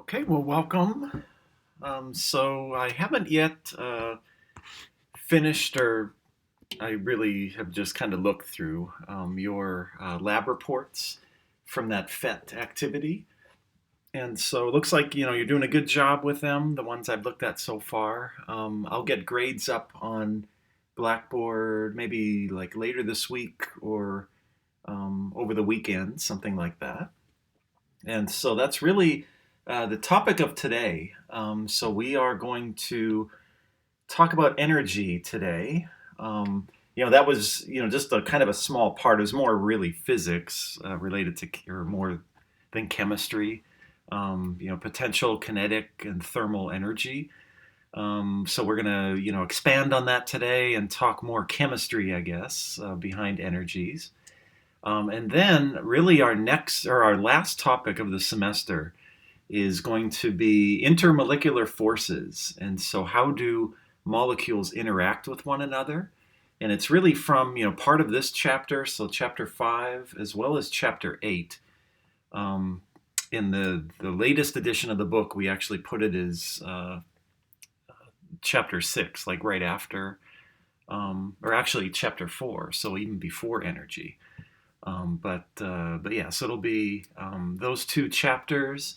Okay, well, welcome. So I haven't yet finished, or I really have just kind of looked through your lab reports from that FET activity. And so it looks like, you're doing a good job with them, the ones I've looked at so far. I'll get grades up on Blackboard maybe like later this week or over the weekend, something like that. And so that's really the topic of today. So we are going to talk about energy today. That was, just a kind of a small part. It was more really physics related to, or more than chemistry. Potential kinetic and thermal energy. So we're gonna, expand on that today and talk more chemistry, I guess, behind energies. And then, really, our last topic of the semester is going to be intermolecular forces. And so, how do molecules interact with one another? And it's really from part of this chapter, so chapter 5 as well as chapter 8. In the latest edition of the book, we actually put it as chapter 6, like right after, or actually chapter 4, so even before energy. But yeah, so it'll be those two chapters.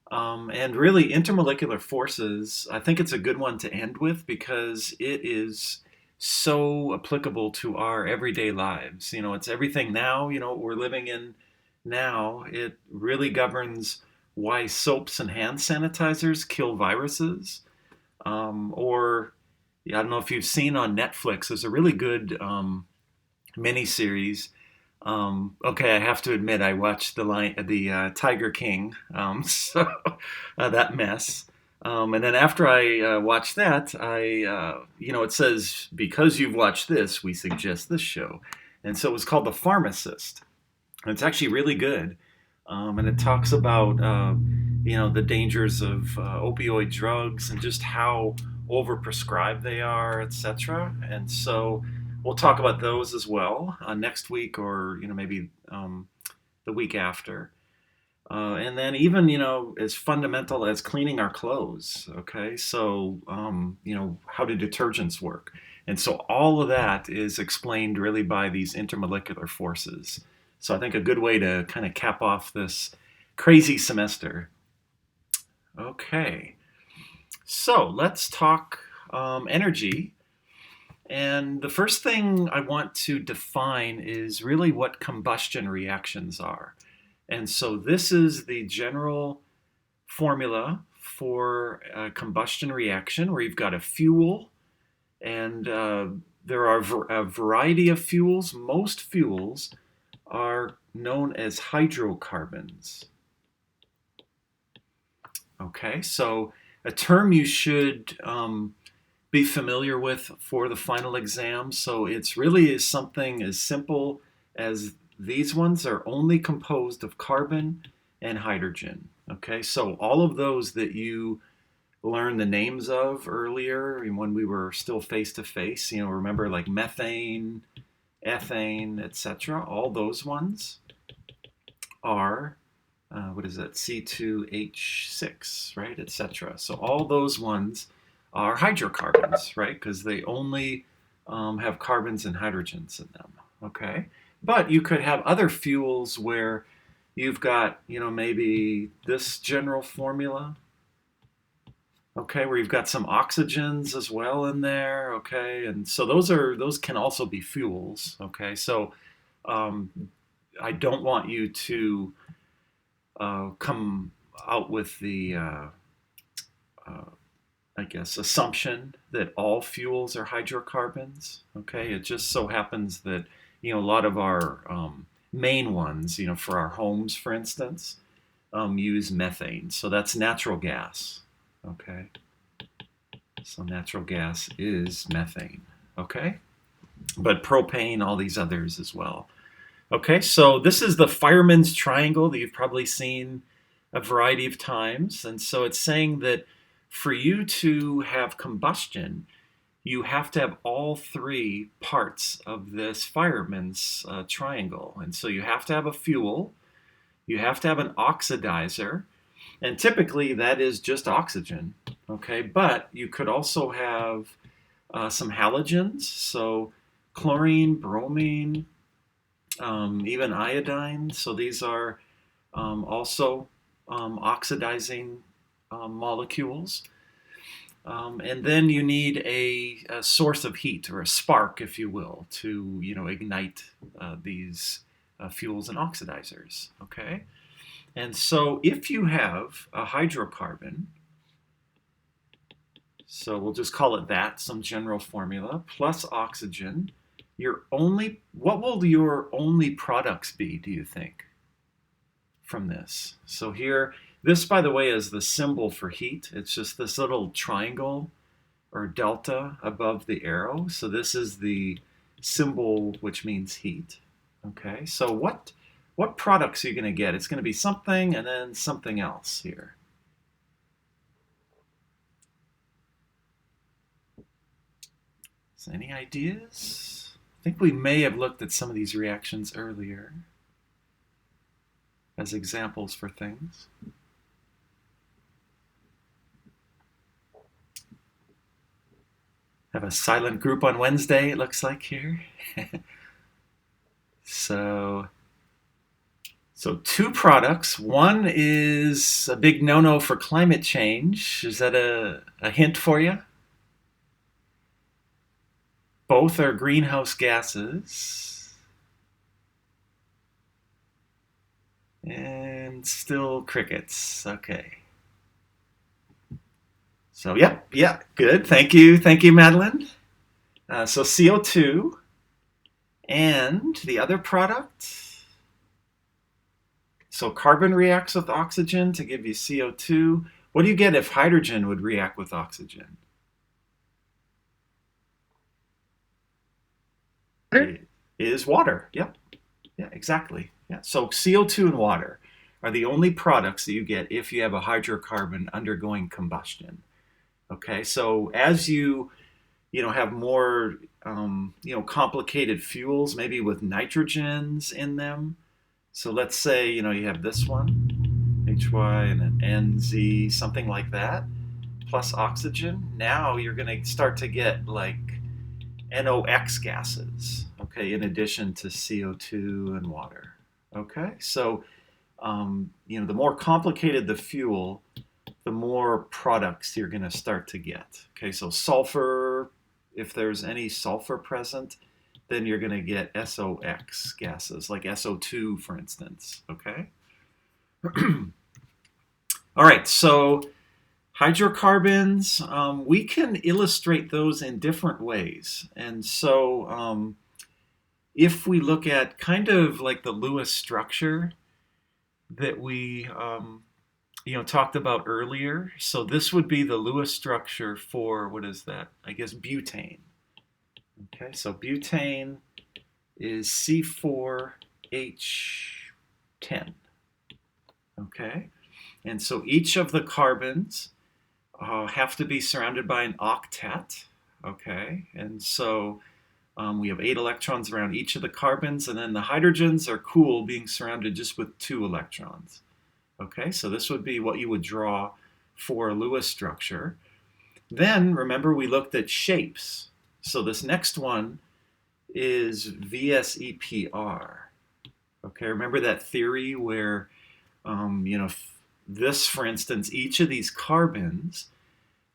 And really, intermolecular forces, I think it's a good one to end with because it is so applicable to our everyday lives. It's everything now, what we're living in now. It really governs why soaps and hand sanitizers kill viruses. Or, yeah, I don't know if you've seen on Netflix, there's a really good miniseries. Okay, I have to admit, I watched the Tiger King, so that mess. And then after I watched that, it says because you've watched this, we suggest this show, and so it was called The Pharmacist. And it's actually really good, and it talks about the dangers of opioid drugs and just how overprescribed they are, etc. And so we'll talk about those as well next week, or maybe the week after. And then even as fundamental as cleaning our clothes. Okay, so how do detergents work? And so all of that is explained really by these intermolecular forces. So I think a good way to kind of cap off this crazy semester. Okay, so let's talk energy. And the first thing I want to define is really what combustion reactions are. And so this is the general formula for a combustion reaction where you've got a fuel, and there are a variety of fuels. Most fuels are known as hydrocarbons. Okay, so a term you should be familiar with for the final exam. So it's really something as simple as these ones are only composed of carbon and hydrogen. Okay, so all of those that you learned the names of earlier when we were still face to face, remember like methane, ethane, etc. All those ones are what is that? C2H6, right, etc. So all those ones are hydrocarbons, right? Because they only have carbons and hydrogens in them. Okay, but you could have other fuels where you've got, maybe this general formula. Okay, where you've got some oxygens as well in there. Okay, and so those can also be fuels. Okay, so I don't want you to come out with the I guess, assumption that all fuels are hydrocarbons. Okay, it just so happens that a lot of our main ones, for our homes, for instance, use methane. So that's natural gas. Okay, so natural gas is methane. Okay, but propane, all these others as well. Okay, so this is the fireman's triangle that you've probably seen a variety of times, and so it's saying that for you to have combustion, you have to have all three parts of this fireman's triangle. And so you have to have a fuel, you have to have an oxidizer, And typically that is just oxygen, okay? But you could also have some halogens, so chlorine, bromine, even iodine. So these are also oxidizing molecules. And then you need a source of heat, or a spark, if you will, to ignite these fuels and oxidizers. Okay, and so if you have a hydrocarbon, so we'll just call it that, some general formula, plus oxygen, what will your only products be, do you think, from this? So here, this, by the way, is the symbol for heat. It's just this little triangle or delta above the arrow. So this is the symbol which means heat. Okay, so what products are you going to get? It's going to be something and then something else here. So any ideas? I think we may have looked at some of these reactions earlier as examples for things. Have a silent group on Wednesday, it looks like here. So two products. One is a big no-no for climate change. Is that a hint for you? Both are greenhouse gases. And still crickets. Okay. So, yeah, good. Thank you, Madeline. So CO2 and the other product. So carbon reacts with oxygen to give you CO2. What do you get if hydrogen would react with oxygen? It is water. Yep. Yeah, exactly. Yeah. So CO2 and water are the only products that you get if you have a hydrocarbon undergoing combustion. Okay, so as you have more complicated fuels, maybe with nitrogens in them. So let's say you have this one, HY, and then NZ, something like that, plus oxygen. Now you're going to start to get like NOx gases. Okay, in addition to CO2 and water. Okay, so the more complicated the fuel, the more products you're going to start to get. Okay, so sulfur, if there's any sulfur present, then you're going to get SOx gases, like SO2, for instance. Okay? All right, so hydrocarbons, we can illustrate those in different ways. And so if we look at kind of like the Lewis structure that we talked about earlier. So this would be the Lewis structure for, what is that? I guess butane. Okay, so butane is C4H10. Okay, and so each of the carbons have to be surrounded by an octet. Okay, and so we have 8 electrons around each of the carbons, and then the hydrogens are cool, being surrounded just with 2 electrons. Okay, so this would be what you would draw for a Lewis structure. Then, remember, we looked at shapes. So this next one is Vsepr. Okay, remember that theory where, this, for instance, each of these carbons,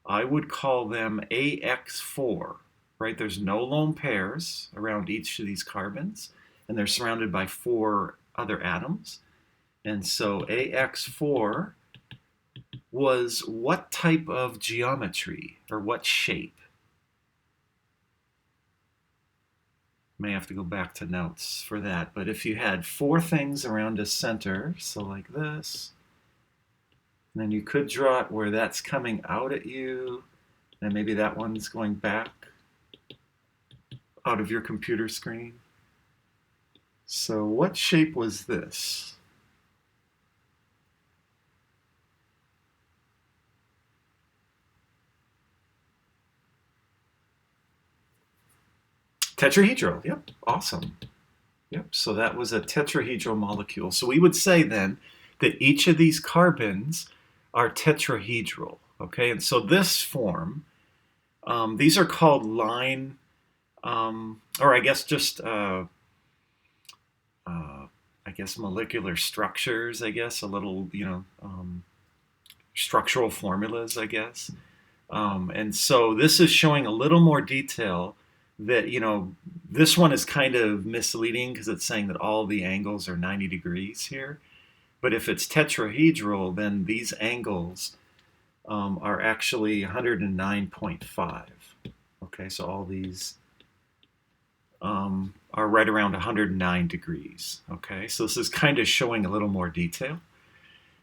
I would call them AX4, right? There's no lone pairs around each of these carbons, and they're surrounded by 4 other atoms. And so AX4 was what type of geometry, or what shape? May have to go back to notes for that, but if you had 4 things around a center, so like this, then you could draw it where that's coming out at you, and maybe that one's going back out of your computer screen. So what shape was this? Tetrahedral, yep, awesome. Yep, so that was a tetrahedral molecule. So we would say then that each of these carbons are tetrahedral. Okay, and so this form, these are called line, or I guess just I guess molecular structures. I guess a little, structural formulas. I guess. And so this is showing a little more detail that, this one is kind of misleading because it's saying that all the angles are 90 degrees here. But if it's tetrahedral, then these angles are actually 109.5. Okay, so all these are right around 109 degrees. Okay, so this is kind of showing a little more detail.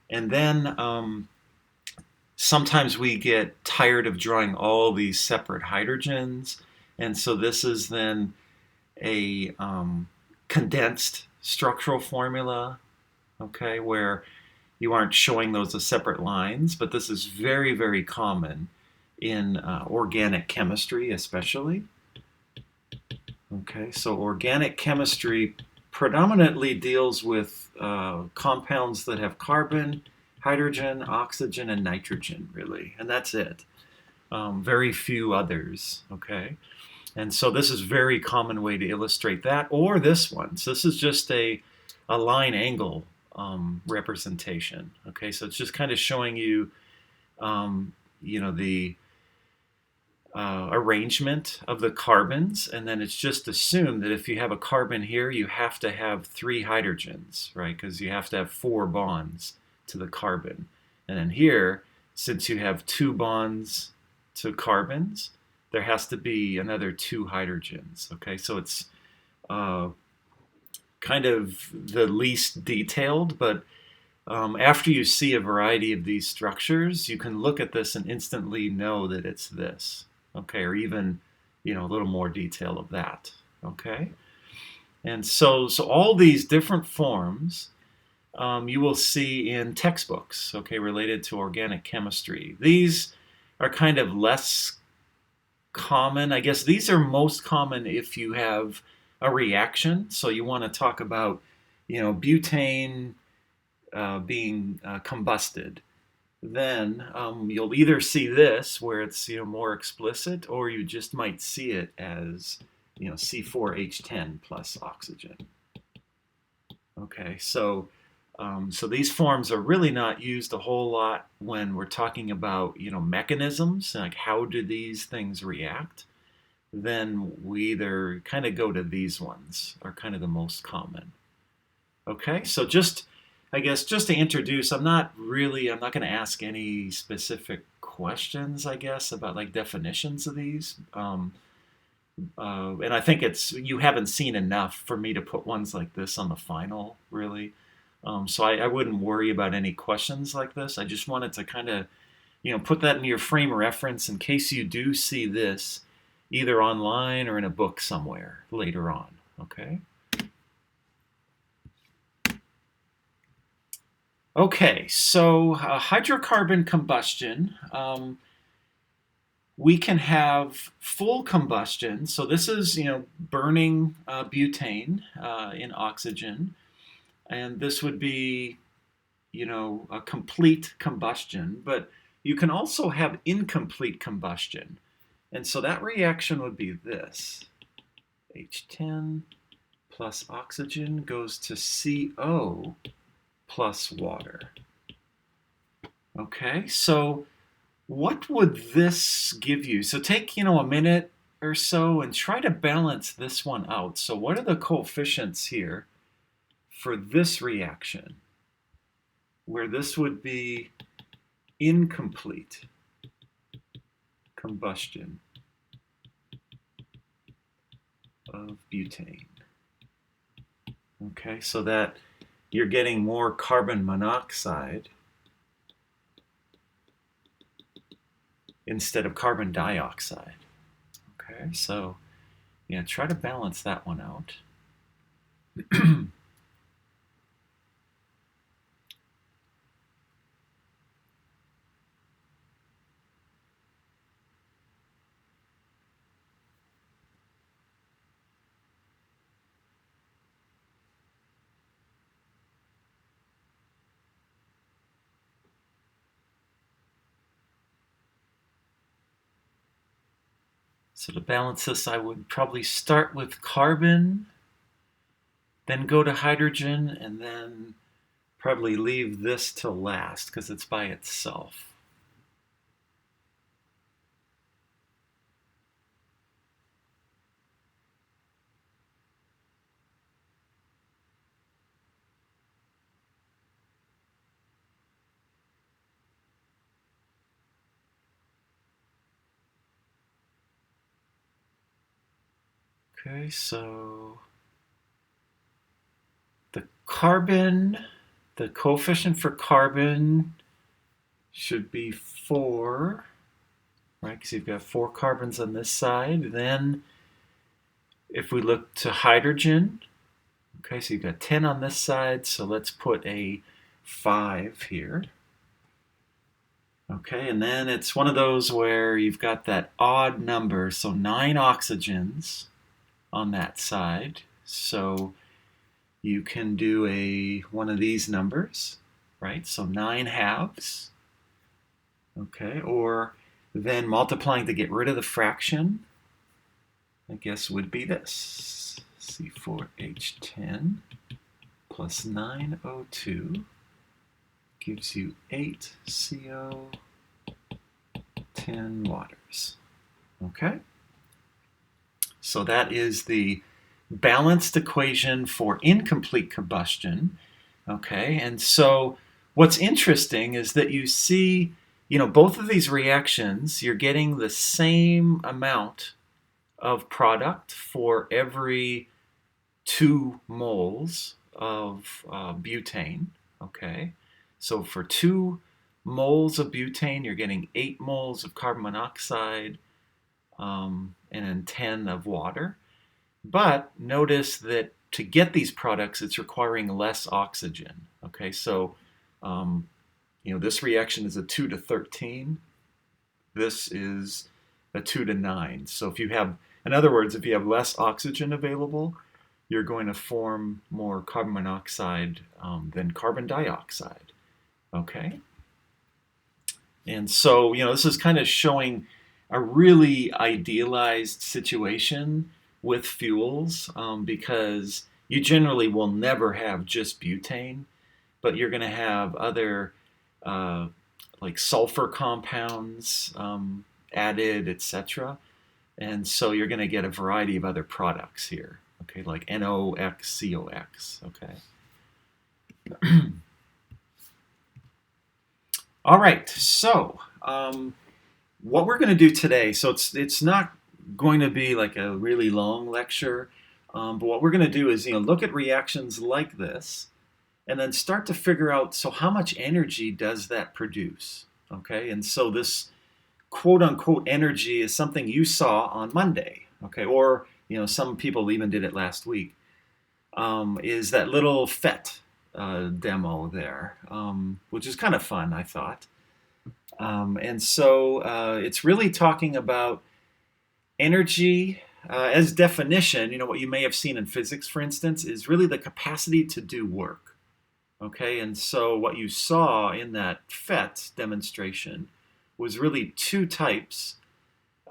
And then sometimes we get tired of drawing all these separate hydrogens, and so this is then a condensed structural formula, okay, where you aren't showing those as separate lines, but this is very, very common in organic chemistry, especially. Okay, so organic chemistry predominantly deals with compounds that have carbon, hydrogen, oxygen, and nitrogen, really, and that's it. Very few others, okay? And so this is a very common way to illustrate that, or this one. So this is just a line angle representation, okay? So it's just kind of showing you, the arrangement of the carbons, and then it's just assumed that if you have a carbon here, you have to have 3 hydrogens, right? Because you have to have 4 bonds to the carbon. And then here, since you have 2 bonds to carbons, there has to be another 2 hydrogens, okay? So it's kind of the least detailed, but after you see a variety of these structures, you can look at this and instantly know that it's this, okay, or even, a little more detail of that, okay? And so all these different forms you will see in textbooks, okay, related to organic chemistry. These are kind of less common. I guess these are most common if you have a reaction. So you want to talk about, butane being combusted. Then you'll either see this where it's more explicit, or you just might see it as C4H10 plus oxygen. Okay, so these forms are really not used a whole lot when we're talking about mechanisms, like how do these things react. Then we either kind of go to these ones, are kind of the most common. Okay, so I guess just to introduce, I'm not going to ask any specific questions, I guess, about like definitions of these. And I think you haven't seen enough for me to put ones like this on the final, really. So I wouldn't worry about any questions like this. I just wanted to kind of, put that in your frame of reference in case you do see this either online or in a book somewhere later on, okay? Okay, so hydrocarbon combustion, we can have full combustion. So this is, burning butane in oxygen, and this would be, a complete combustion. But you can also have incomplete combustion, and so that reaction would be this: H10 plus oxygen goes to CO plus water. Okay, so what would this give you? So take, a minute or so and try to balance this one out. So what are the coefficients here for this reaction, where this would be incomplete combustion of butane? Okay, so that you're getting more carbon monoxide instead of carbon dioxide. Okay, so try to balance that one out. So to balance this, I would probably start with carbon, then go to hydrogen, and then probably leave this to last because it's by itself. Okay, so the carbon, the coefficient for carbon should be 4, right? Because you've got 4 carbons on this side. Then if we look to hydrogen, okay, so you've got 10 on this side, so let's put a 5 here. Okay, and then it's one of those where you've got that odd number, so 9 oxygens on that side. So you can do one of these numbers, right? So 9 halves, okay, or then multiplying to get rid of the fraction, I guess would be this. C4H10 plus 9O2 gives you 8CO10 waters. Okay? So that is the balanced equation for incomplete combustion. Okay? And so what's interesting is that you see, both of these reactions, you're getting the same amount of product for every 2 moles of butane. Okay? So for 2 moles of butane, you're getting 8 moles of carbon monoxide and then 10 of water. But notice that to get these products, it's requiring less oxygen. Okay, so this reaction is a 2 to 13. This is a 2 to 9. So in other words, if you have less oxygen available, you're going to form more carbon monoxide than carbon dioxide. Okay? And so, this is kind of showing a really idealized situation with fuels because you generally will never have just butane, but you're going to have other like sulfur compounds added, etc. And so you're going to get a variety of other products here, okay, like NOx, COX, okay. All right, so what we're going to do today, so it's not going to be like a really long lecture, but what we're going to do is look at reactions like this, and then start to figure out, so how much energy does that produce? Okay, and so this quote-unquote energy is something you saw on Monday, okay, or some people even did it last week, is that little FET demo there, which is kind of fun, I thought. And so it's really talking about energy as definition. What you may have seen in physics, for instance, is really the capacity to do work. Okay, and so what you saw in that FET demonstration was really 2 types,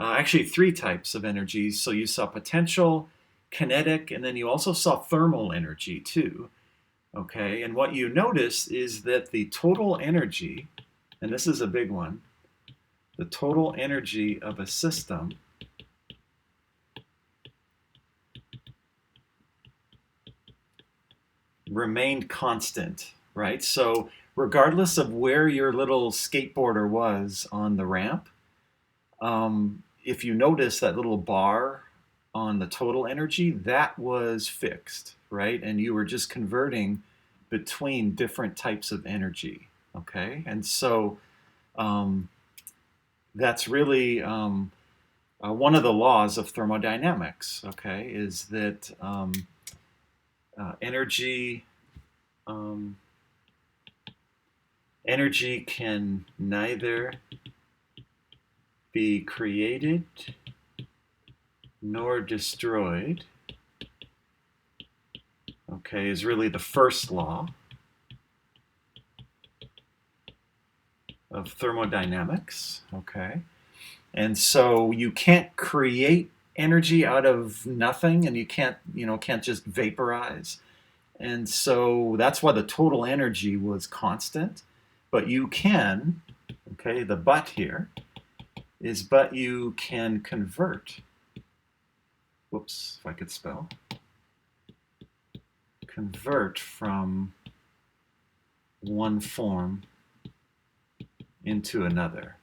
actually 3 types of energies. So you saw potential, kinetic, and then you also saw thermal energy too. Okay, and what you notice is that the total energy, and this is a big one, the total energy of a system remained constant, right? So regardless of where your little skateboarder was on the ramp, if you notice that little bar on the total energy, that was fixed, right? And you were just converting between different types of energy, okay? And so that's really one of the laws of thermodynamics, okay, is that energy can neither be created nor destroyed, okay, is really the first law of thermodynamics, okay? And so you can't create energy out of nothing, and you can't just vaporize. And so that's why the total energy was constant. But you can, okay, the but here is but you can convert. Whoops, if I could spell. Convert from one form into another.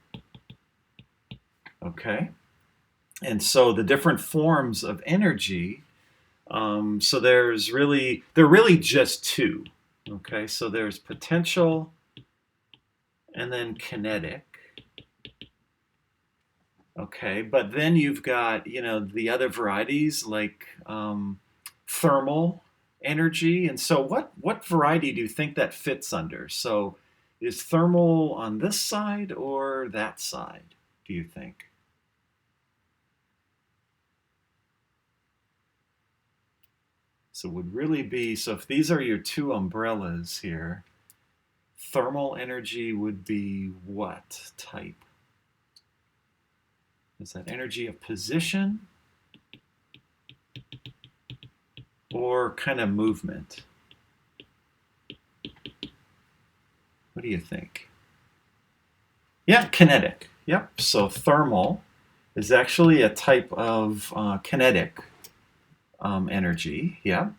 Okay? And so the different forms of energy, so they're really just two. Okay, so there's potential and then kinetic. Okay, but then you've got, the other varieties like thermal energy. And so what variety do you think that fits under? So is thermal on this side or that side, do you think? So it would really be, so if these are your two umbrellas here, thermal energy would be what type? Is that energy of position or kind of movement? What do you think? Yeah, kinetic. Yep. So thermal is actually a type of kinetic energy. Yeah.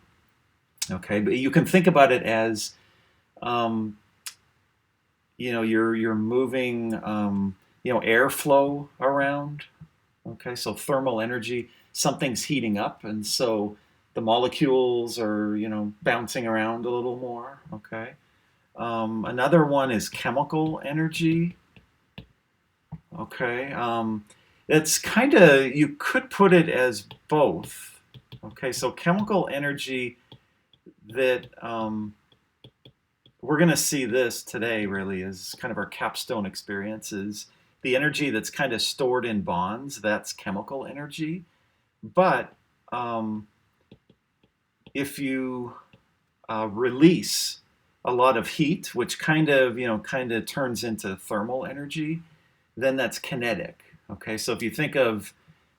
Okay. But you can think about it as, um, you're moving, airflow around. Okay. So thermal energy, something's heating up, and so the molecules are, bouncing around a little more. Okay. Another one is chemical energy. Okay. It's kind of, you could put it as both. Okay. So chemical energy that we're going to see this today really is kind of our capstone experience is the energy that's kind of stored in bonds. That's chemical energy. But if you release a lot of heat, which kind of turns into thermal energy, then that's kinetic. Okay, so if you think of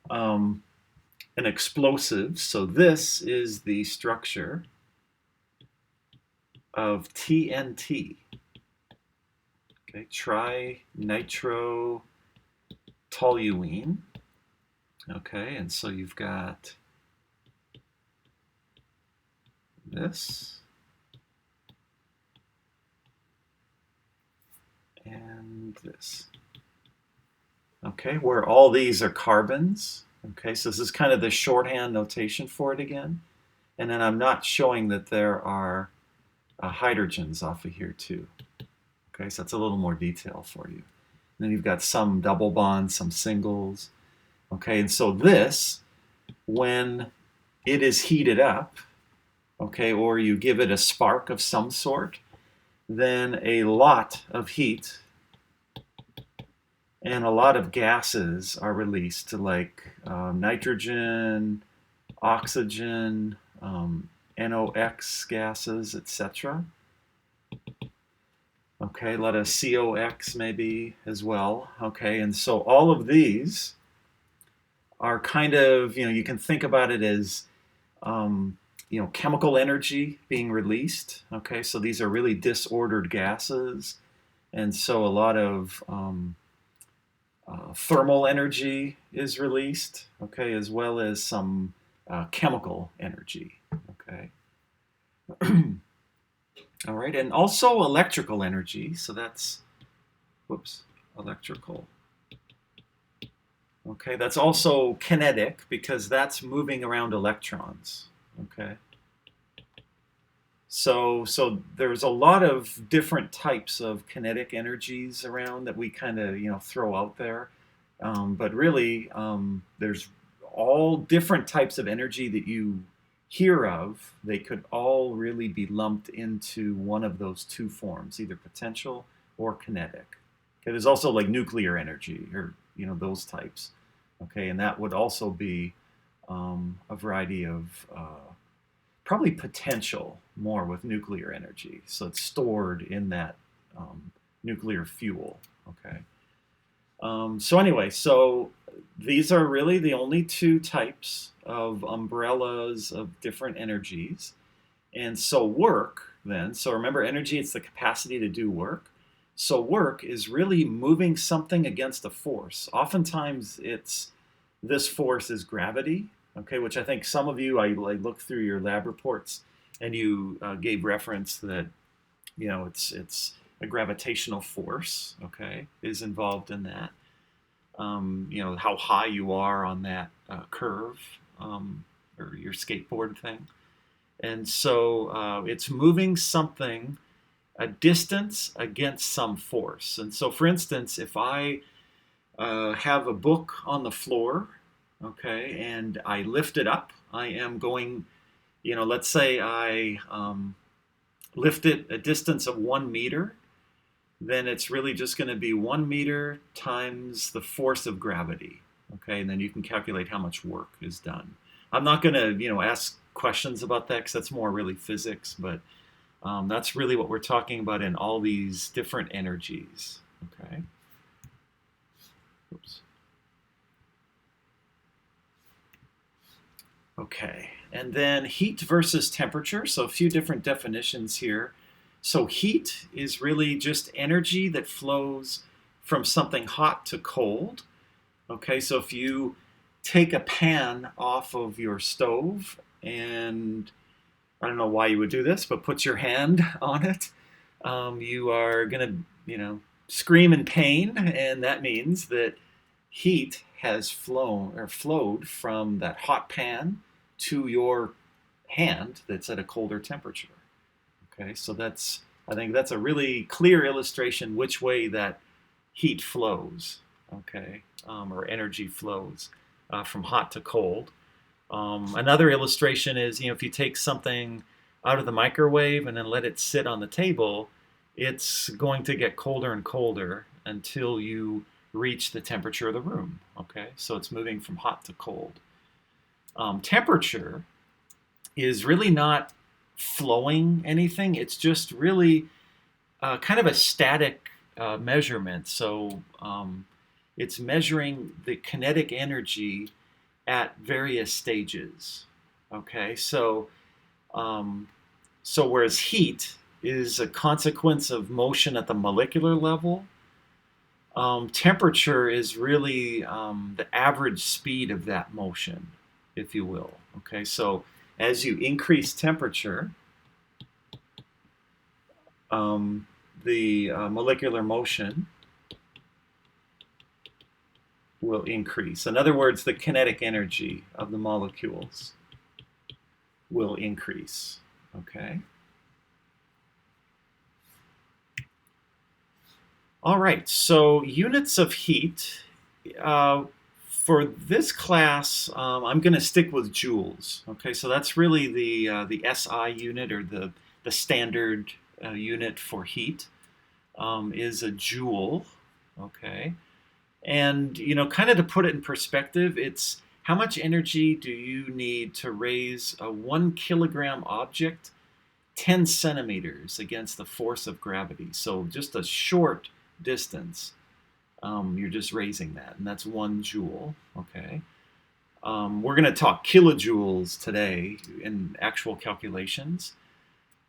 an explosive, so this is the structure of TNT. Okay, trinitrotoluene. Okay, and so you've got this and this. Okay, where all these are carbons. Okay, so this is kind of the shorthand notation for it again. And then I'm not showing that there are hydrogens off of here too. Okay, so that's a little more detail for you. And then you've got some double bonds, some singles. Okay, and so this, when it is heated up, okay, or you give it a spark of some sort, then a lot of heat and a lot of gases are released, like nitrogen, oxygen, NOx gases, etc. Okay, a lot of COX maybe as well. Okay, and so all of these are kind of, you can think about it as, chemical energy being released. Okay, so these are really disordered gases. And so a lot of thermal energy is released, okay, as well as some chemical energy, okay. All right, and also electrical energy. So that's, electrical. Okay, that's also kinetic because that's moving around electrons, okay. So there's a lot of different types of kinetic energies around that we kind of throw out there, but really there's all different types of energy that you hear of. They could all really be lumped into one of those two forms, either potential or kinetic. Okay, there's also like nuclear energy or those types. Okay, and that would also be a variety of probably potential more with nuclear energy. So it's stored in that nuclear fuel. Okay. So anyway, so these are really the only two types of umbrellas of different energies. And so work then, so remember energy, it's the capacity to do work. So work is really moving something against a force. Oftentimes it's this force is gravity, okay, which I think some of you, I looked through your lab reports and you gave reference that, it's a gravitational force, okay, is involved in that. How high you are on that curve or your skateboard thing. And so it's moving something a distance against some force. And so, for instance, if I have a book on the floor, okay, and I lift it up, I am going, let's say I lift it a distance of 1 meter, then it's really just going to be 1 meter times the force of gravity. Okay, and then you can calculate how much work is done. I'm not going to, ask questions about that because that's more really physics, but that's really what we're talking about in all these different energies. Okay. Oops. Okay, and then heat versus temperature. So a few different definitions here. So heat is really just energy that flows from something hot to cold. Okay, so if you take a pan off of your stove and I don't know why you would do this, but put your hand on it, you are going to, scream in pain, and that means that heat has flown or flowed from that hot pan to your hand that's at a colder temperature. Okay, so I think that's a really clear illustration which way that heat flows, okay, or energy flows from hot to cold. Another illustration is, if you take something out of the microwave and then let it sit on the table, it's going to get colder and colder until you reach the temperature of the room. Okay, so it's moving from hot to cold. Temperature is really not flowing anything. It's just really kind of a static measurement. So it's measuring the kinetic energy at various stages. Okay, so whereas heat is a consequence of motion at the molecular level, temperature is really the average speed of that motion, if you will. Okay, so as you increase temperature, the molecular motion will increase. In other words, the kinetic energy of the molecules will increase. Okay. All right, so units of heat. For this class, I'm going to stick with joules. Okay, so that's really the SI unit, or the standard unit for heat, is a joule. Okay, and kind of to put it in perspective, it's how much energy do you need to raise a 1 kilogram object 10 centimeters against the force of gravity. So just a short distance, you're just raising that, and that's 1 joule. Okay. We're going to talk kilojoules today in actual calculations.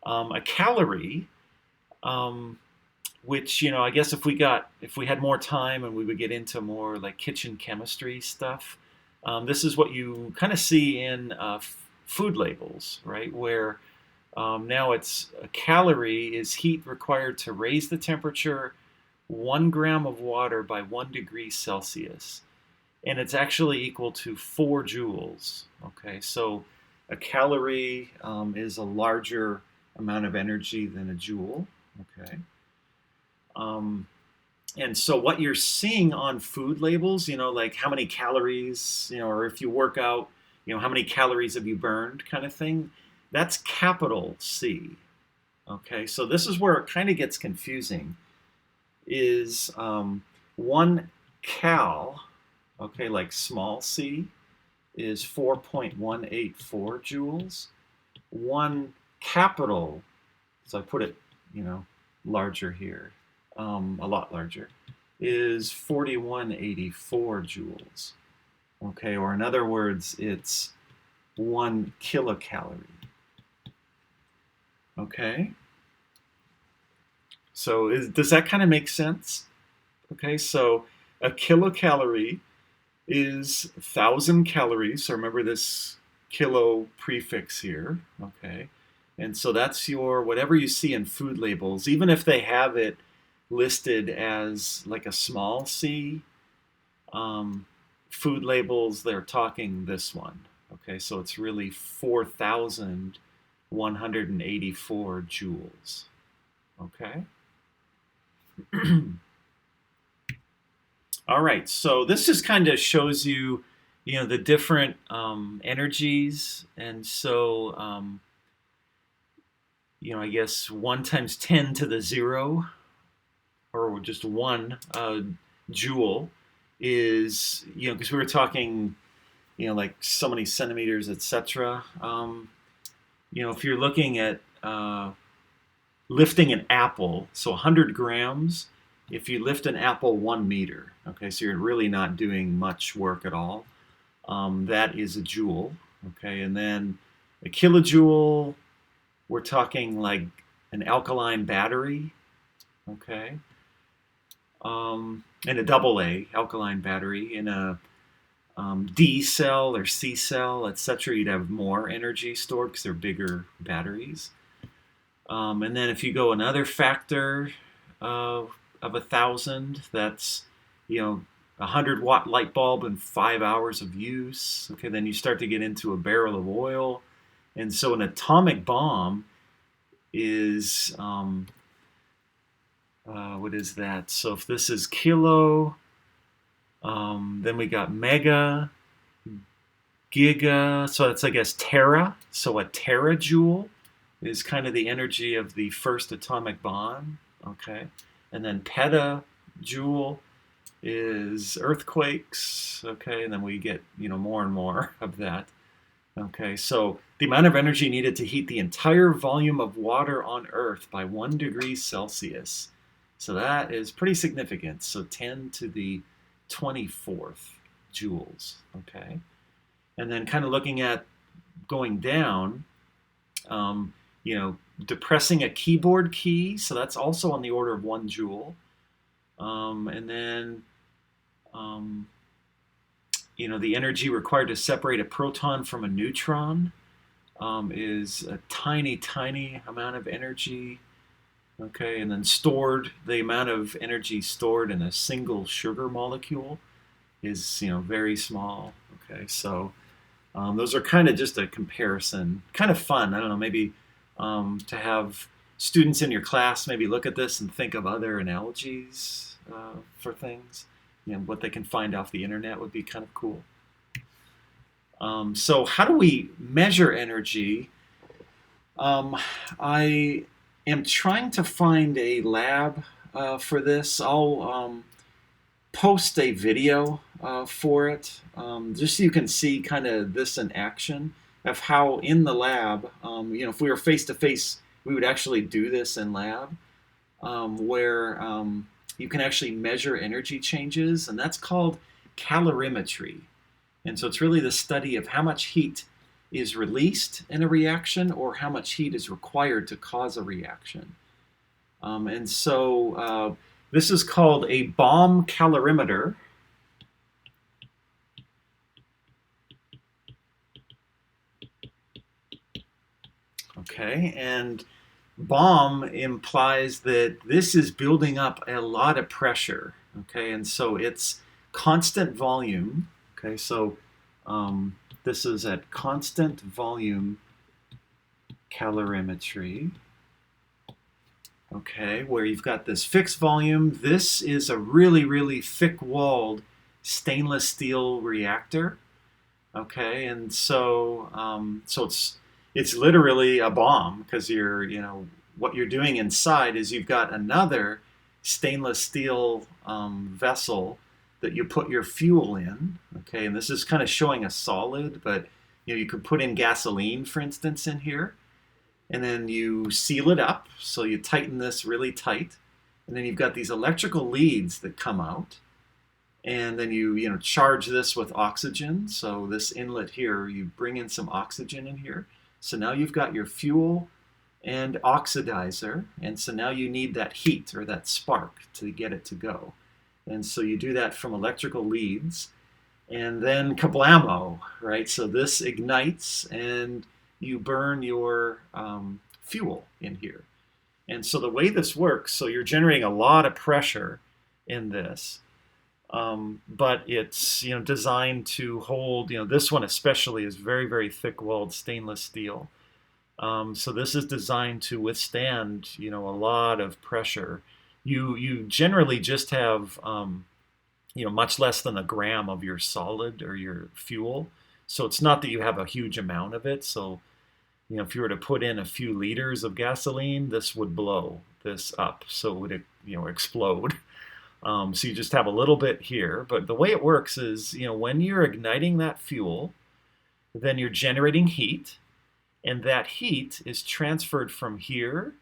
A calorie, which I guess if we had more time and we would get into more like kitchen chemistry stuff, this is what you kind of see in food labels, right? Where now it's a calorie is heat required to raise the temperature 1 gram of water by 1 degree Celsius. And it's actually equal to 4 joules. Okay, so a calorie is a larger amount of energy than a joule. Okay. And so what you're seeing on food labels, like how many calories, or if you work out, how many calories have you burned kind of thing, that's capital C. Okay, so this is where it kind of gets confusing, is 1 cal, okay, like small c, is 4.184 joules. 1 capital, so I put it, larger here, a lot larger, is 4184 joules. Okay, or in other words, it's 1 kilocalorie. Okay, so does that kind of make sense? Okay, so a kilocalorie is 1,000 calories. So remember this kilo prefix here. Okay, and so that's your whatever you see in food labels, even if they have it listed as like a small c. Food labels, they're talking this one. Okay, so it's really 4,184 joules. Okay. All right, so this just kind of shows you, the different energies, and so, I guess 1 times 10 to the 0, or just 1 joule is, because we were talking, like so many centimeters, etc. If you're looking at lifting an apple, so 100 grams, if you lift an apple 1 meter, okay, so you're really not doing much work at all, that is a joule, okay, and then a kilojoule, we're talking like an alkaline battery, okay, and a double A alkaline battery. In a D cell or C cell, etc., you'd have more energy stored because they're bigger batteries. And then if you go another factor of 1,000, that's 100-watt light bulb in 5 hours of use. Okay, then you start to get into a barrel of oil, and so an atomic bomb is what is that? So if this is kilo, then we got mega, giga, so that's, I guess, tera. So a terajoule is kind of the energy of the first atomic bomb, okay? And then petajoule is earthquakes, okay? And then we get, more and more of that, okay? So the amount of energy needed to heat the entire volume of water on Earth by 1 degree Celsius. So that is pretty significant. So 10 to the 24th joules, okay? And then kind of looking at going down, depressing a keyboard key, so that's also on the order of 1 joule. And then, the energy required to separate a proton from a neutron is a tiny, tiny amount of energy. Okay, and then the amount of energy stored in a single sugar molecule is, very small. Okay, so those are kind of just a comparison. Kind of fun. I don't know, maybe to have students in your class maybe look at this and think of other analogies for things. What they can find off the internet would be kind of cool. So how do we measure energy? I am trying to find a lab for this. I'll post a video for it, just so you can see kind of this in action of how in the lab, if we were face to face, we would actually do this in lab, where you can actually measure energy changes, and that's called calorimetry. And so it's really the study of how much heat is released in a reaction or how much heat is required to cause a reaction. And so this is called a bomb calorimeter. Okay, and bomb implies that this is building up a lot of pressure. Okay, and so it's constant volume. Okay, so this is at constant volume calorimetry. Okay, where you've got this fixed volume. This is a really, really thick-walled stainless steel reactor. Okay, and so it's literally a bomb, because what you're doing inside is you've got another stainless steel vessel that you put your fuel in. Okay, and this is kind of showing a solid, but you could put in gasoline, for instance, in here. And then you seal it up, so you tighten this really tight, And then you've got these electrical leads that come out. And then you charge this with oxygen. So this inlet here, you bring in some oxygen in here. So now you've got your fuel and oxidizer. And so now you need that heat or that spark to get it to go. And so you do that from electrical leads. And then kablamo, right? So this ignites and you burn your fuel in here. And so the way this works, so you're generating a lot of pressure in this, but it's designed to hold. This one especially is very, very thick-walled stainless steel. So this is designed to withstand a lot of pressure. You generally just have much less than a gram of your solid or your fuel. So it's not that you have a huge amount of it. So if you were to put in a few liters of gasoline, this would blow this up. So it would explode. So you just have a little bit here. But the way it works is, when you're igniting that fuel, then you're generating heat. And that heat is transferred from here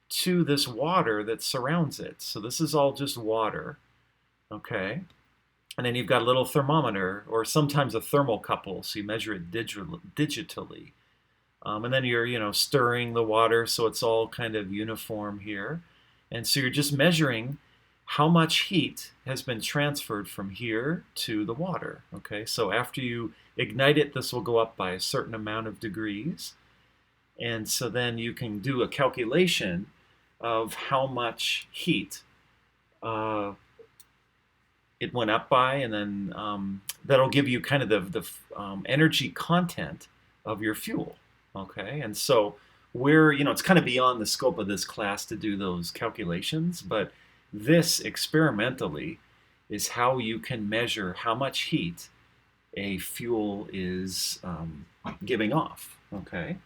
to this water that surrounds it. So this is all just water. Okay. And then you've got a little thermometer or sometimes a thermocouple. So you measure it digitally. And then you're, stirring the water so it's all kind of uniform here. And so you're just measuring how much heat has been transferred from here to the water. Okay, so after you ignite it, this will go up by a certain amount of degrees. And so then you can do a calculation of how much heat it went up by, and then that'll give you kind of the energy content of your fuel. Okay, and so it's kind of beyond the scope of this class to do those calculations, but this experimentally is how you can measure how much heat a fuel is giving off. Okay,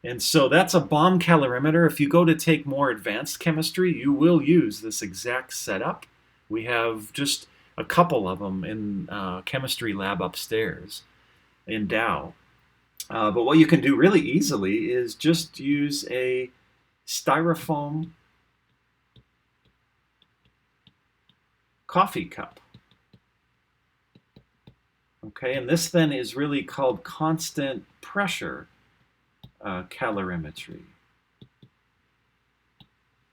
and so that's a bomb calorimeter. If you go to take more advanced chemistry, you will use this exact setup. We have just a couple of them in chemistry lab upstairs in Dow. But what you can do really easily is just use a styrofoam coffee cup. Okay, and this then is really called constant pressure calorimetry.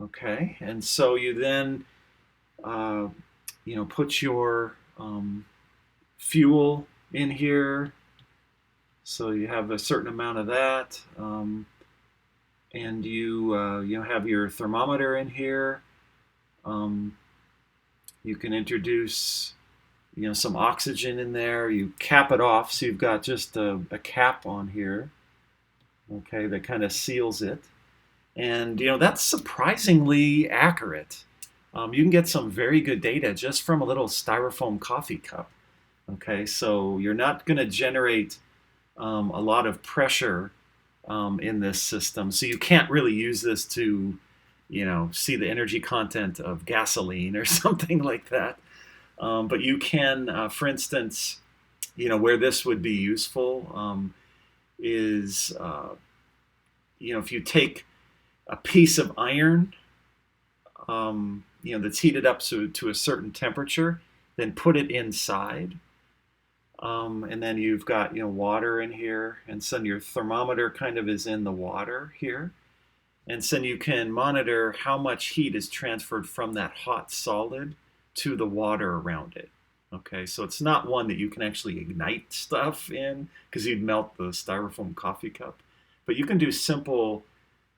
Okay, and so you then put your fuel in here. So you have a certain amount of that, and you have your thermometer in here. You can introduce some oxygen in there. You cap it off, so you've got just a cap on here. Okay, that kind of seals it, and that's surprisingly accurate. You can get some very good data just from a little styrofoam coffee cup. Okay, so you're not going to generate a lot of pressure in this system. So you can't really use this to, see the energy content of gasoline or something like that. But you can, for instance, where this would be useful is, if you take a piece of iron, that's heated up to a certain temperature, then put it inside. And then you've got water in here, and so your thermometer kind of is in the water here, and so you can monitor how much heat is transferred from that hot solid to the water around it. Okay, so it's not one that you can actually ignite stuff in because you'd melt the styrofoam coffee cup, but you can do simple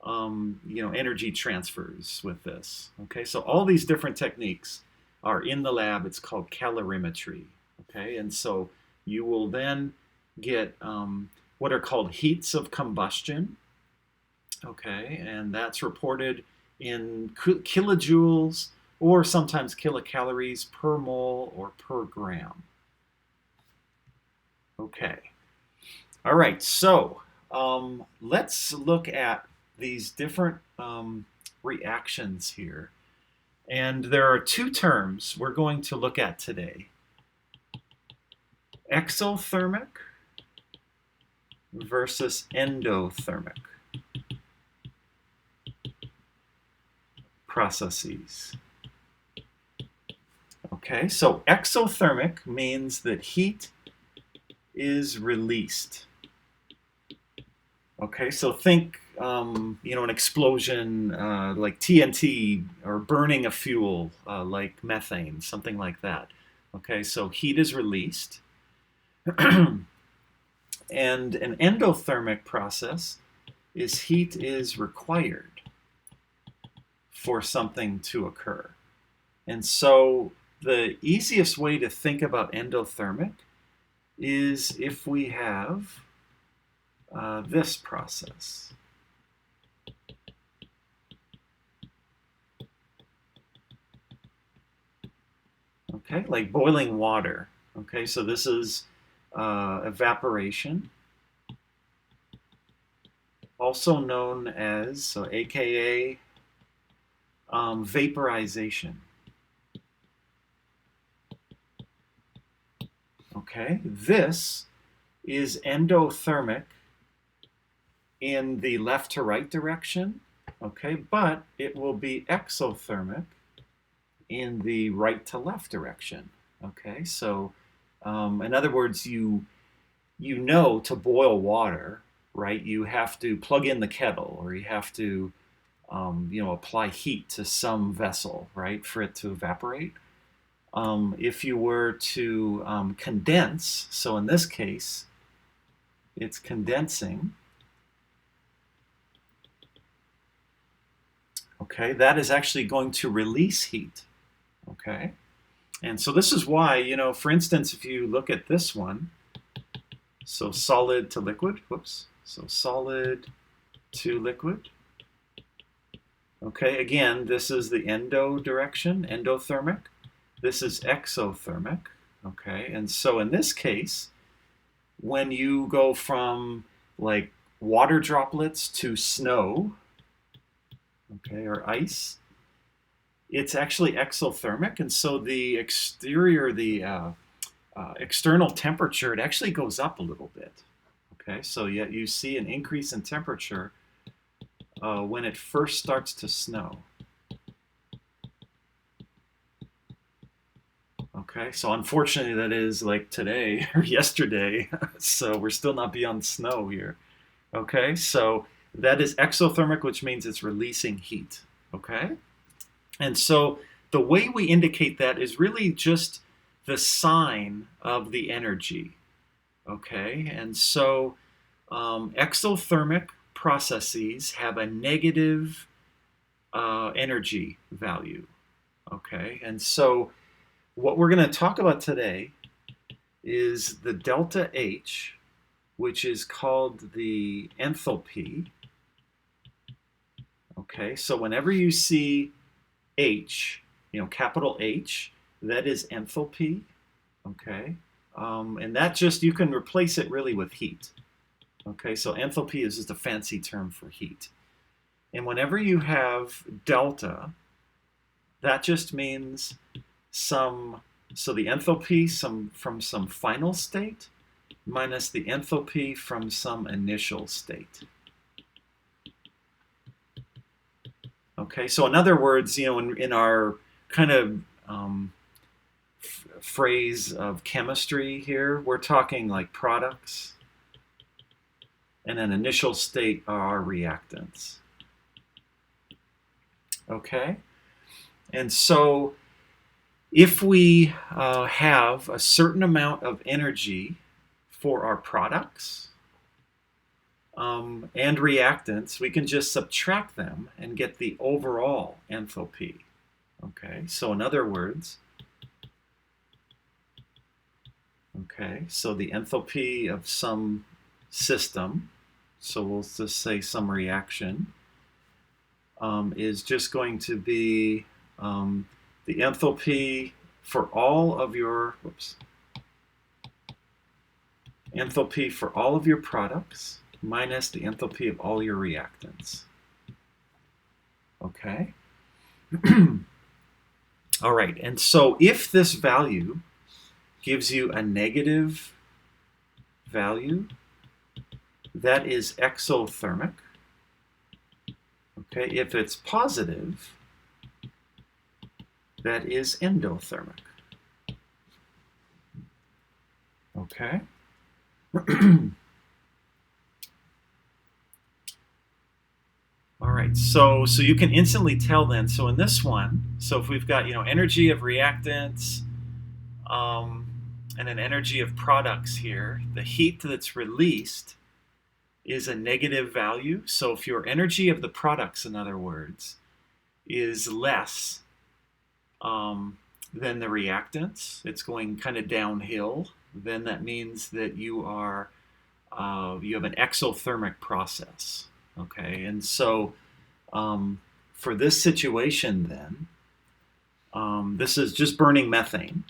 energy transfers with this. Okay, so all these different techniques are in the lab. It's called calorimetry. Okay, and so you will then get what are called heats of combustion. Okay, and that's reported in kilojoules or sometimes kilocalories per mole or per gram. Okay, all right, so let's look at these different reactions here. And there are two terms we're going to look at today. Exothermic versus endothermic. processes. Okay, so exothermic means that heat is released. Okay, so think, an explosion like TNT or burning a fuel like methane, something like that. Okay, so heat is released. And an endothermic process is heat is required for something to occur. And so the easiest way to think about endothermic is if we have this process. Okay, like boiling water. Okay, so this is evaporation, also known as, so AKA vaporization. Okay, this is endothermic in the left to right direction, okay, but it will be exothermic in the right to left direction. Okay, so in other words, you know to boil water, right? You have to plug in the kettle, or you have to apply heat to some vessel, right, for it to evaporate. If you were to condense, so in this case, it's condensing. Okay, that is actually going to release heat. Okay, and so this is why, for instance, if you look at this one, so solid to liquid, so solid to liquid. Okay, again, this is the endo direction, endothermic. This is exothermic. Okay, and so in this case, when you go from like water droplets to snow, okay, or ice, it's actually exothermic, and so the exterior, the external temperature, it actually goes up a little bit. Okay, so yet you see an increase in temperature when it first starts to snow. Okay, so unfortunately that is like today or yesterday, so we're still not beyond snow here. Okay, so that is exothermic, which means it's releasing heat. Okay, and so the way we indicate that is really just the sign of the energy. Okay, and so exothermic processes have a negative energy value. Okay, and so what we're going to talk about today is the delta H, which is called the enthalpy. Okay, so whenever you see H, capital H, that is enthalpy. Okay, and that just, you can replace it really with heat. Okay, so enthalpy is just a fancy term for heat. And whenever you have delta, that just means so the enthalpy from some final state minus the enthalpy from some initial state. Okay, so in other words, in our kind of phrase of chemistry here, we're talking like products, and an initial state are our reactants. Okay, and so if we have a certain amount of energy for our products and reactants, we can just subtract them and get the overall enthalpy. Okay, so in other words, okay, so the enthalpy of some system, so we'll just say some reaction, is just going to be the enthalpy for all of your, enthalpy for all of your products minus the enthalpy of all your reactants. Okay? All right, and so if this value gives you a negative value, that is exothermic. Okay, if it's positive, that is endothermic. Okay. All right, so you can instantly tell then. So in this one, so if we've got energy of reactants, and an energy of products here, the heat that's released is a negative value. So if your energy of the products, in other words, is less than the reactants, it's going kind of downhill, then that means that you have an exothermic process. Okay, and so for this situation then, this is just burning methane.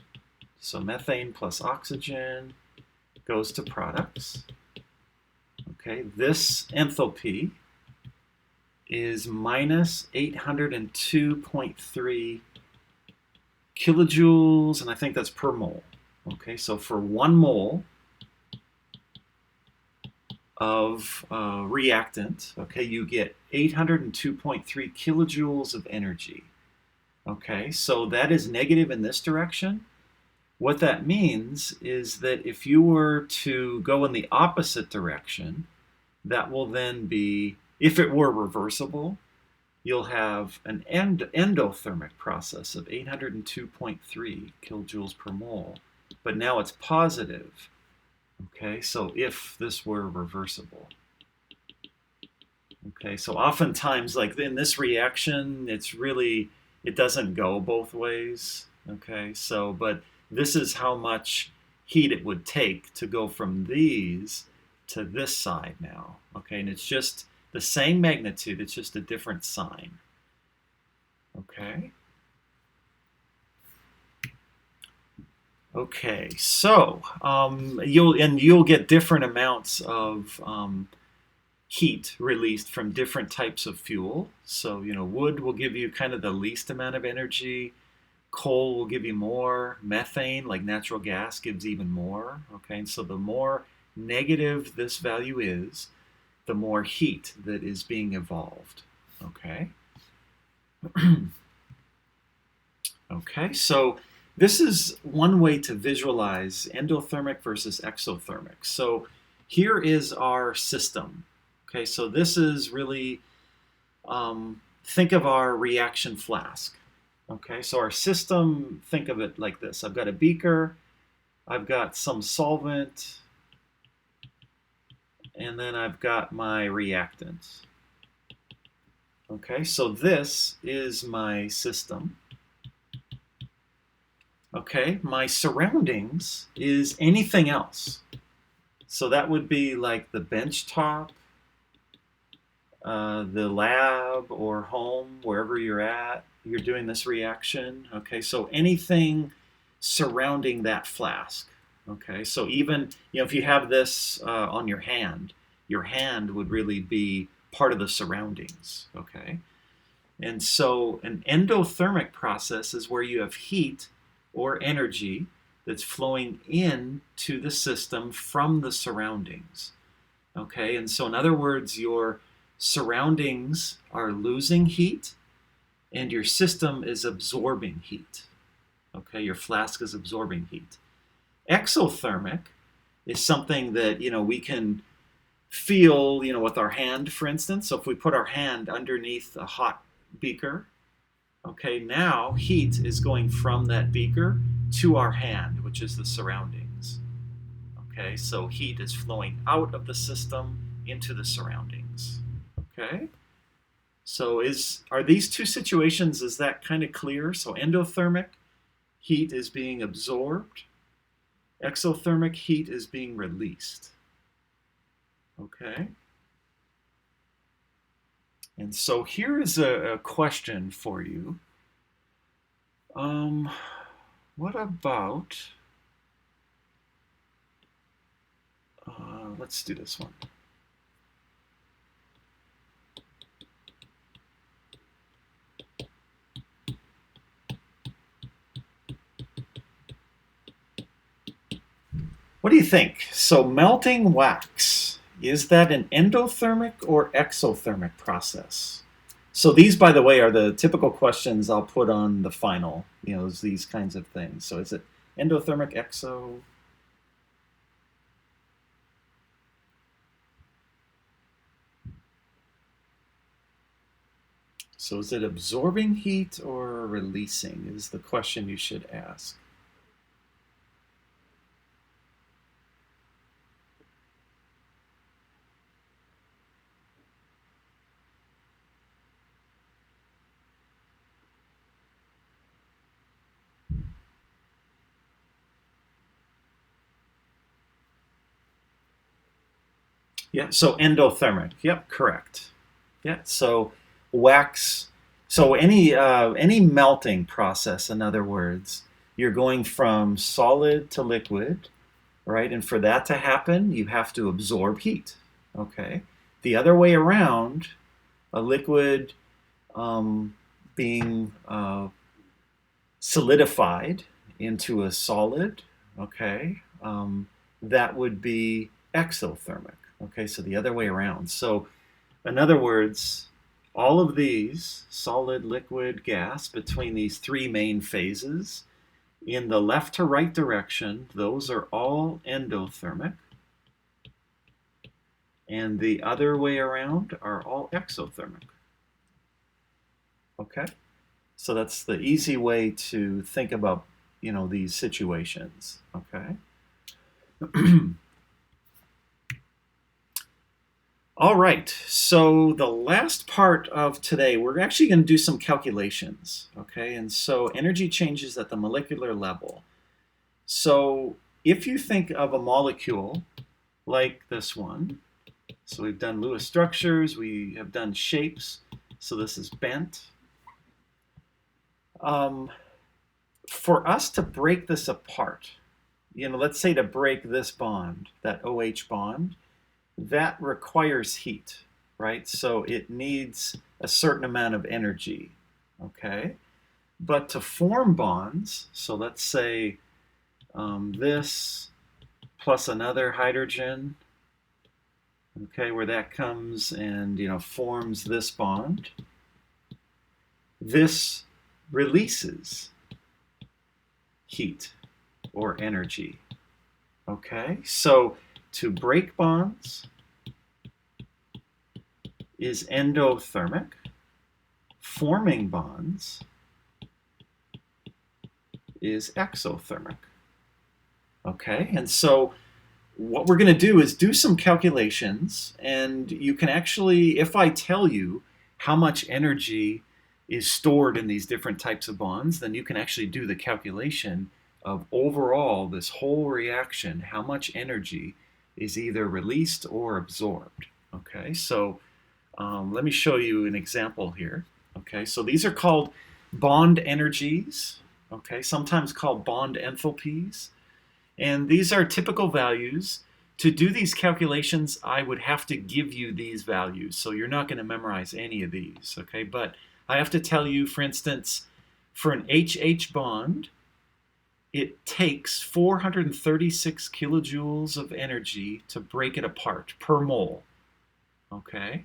So methane plus oxygen goes to products. Okay, this enthalpy is minus 802.3 kilojoules, and I think that's per mole. Okay, so for 1 mole of reactant, okay, you get 802.3 kilojoules of energy. Okay, so that is negative in this direction. What that means is that if you were to go in the opposite direction, that will then be, if it were reversible, you'll have an endothermic process of 802.3 kilojoules per mole, but now it's positive. Okay, so if this were reversible. Okay, so oftentimes, like in this reaction, it doesn't go both ways. Okay, so, but this is how much heat it would take to go from these to this side now. Okay, and it's just the same magnitude, it's just a different sign. Okay. Okay, so you'll get different amounts of heat released from different types of fuel. So wood will give you kind of the least amount of energy. Coal will give you more. Methane, like natural gas, gives even more. Okay, and so the more negative this value is, the more heat that is being evolved. Okay. Okay, so this is one way to visualize endothermic versus exothermic. So here is our system. Okay, so this is really, think of our reaction flask. Okay, so our system, think of it like this. I've got a beaker, I've got some solvent, and then I've got my reactants. Okay, so this is my system. Okay, my surroundings is anything else. So that would be like the bench top, the lab or home, wherever you're at, you're doing this reaction. Okay, so anything surrounding that flask. Okay, so even if you have this on your hand would really be part of the surroundings. Okay, and so an endothermic process is where you have heat or energy that's flowing into the system from the surroundings. Okay, and so in other words, your surroundings are losing heat and your system is absorbing heat. Okay, your flask is absorbing heat. Exothermic is something that we can feel with our hand, for instance. So if we put our hand underneath a hot beaker, okay, now heat is going from that beaker to our hand, which is the surroundings. Okay, so heat is flowing out of the system into the surroundings. Okay, so are these two situations, is that kind of clear? So endothermic heat is being absorbed, exothermic heat is being released. Okay, and so here is a question for you. What about, let's do this one. What do you think? So melting wax, is that an endothermic or exothermic process? So these, by the way, are the typical questions I'll put on the final, these kinds of things. So is it endothermic, exo? So is it absorbing heat or releasing is the question you should ask. Yeah, so endothermic. Yep, correct. Yeah, so wax. So any melting process, in other words, you're going from solid to liquid, right? And for that to happen, you have to absorb heat. Okay. The other way around, a liquid being solidified into a solid, okay, that would be exothermic. Okay, so the other way around. So, in other words, all of these solid, liquid, gas between these three main phases in the left to right direction, those are all endothermic. And the other way around are all exothermic. Okay? So that's the easy way to think about, these situations. Okay? All right, so the last part of today, we're actually going to do some calculations, okay? And so energy changes at the molecular level. So if you think of a molecule like this one, so we've done Lewis structures, we have done shapes, so this is bent. For us to break this apart, let's say to break this bond, that OH bond, that requires heat, right? So it needs a certain amount of energy, okay? But to form bonds, so let's say this plus another hydrogen, okay, where that comes and forms this bond, this releases heat or energy, okay? So to break bonds is endothermic. Forming bonds is exothermic. Okay, and so what we're going to do is do some calculations, and you can actually, if I tell you how much energy is stored in these different types of bonds, then you can actually do the calculation of overall this whole reaction, how much energy is either released or absorbed. Okay, so let me show you an example here. Okay, so these are called bond energies, okay, sometimes called bond enthalpies. And these are typical values. To do these calculations, I would have to give you these values. So you're not going to memorize any of these, okay? But I have to tell you, for instance, for an HH bond, it takes 436 kilojoules of energy to break it apart per mole, okay?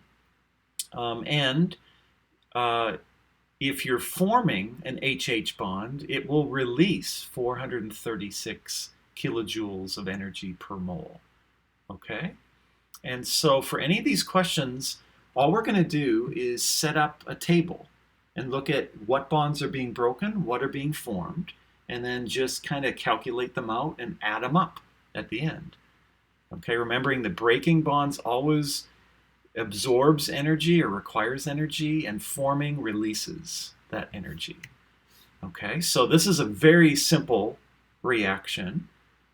And if you're forming an HH bond, it will release 436 kilojoules of energy per mole, okay? And so for any of these questions, all we're going to do is set up a table and look at what bonds are being broken, what are being formed, and then just kind of calculate them out and add them up at the end. Okay, remembering the breaking bonds always absorbs energy or requires energy, and forming releases that energy. Okay, so this is a very simple reaction.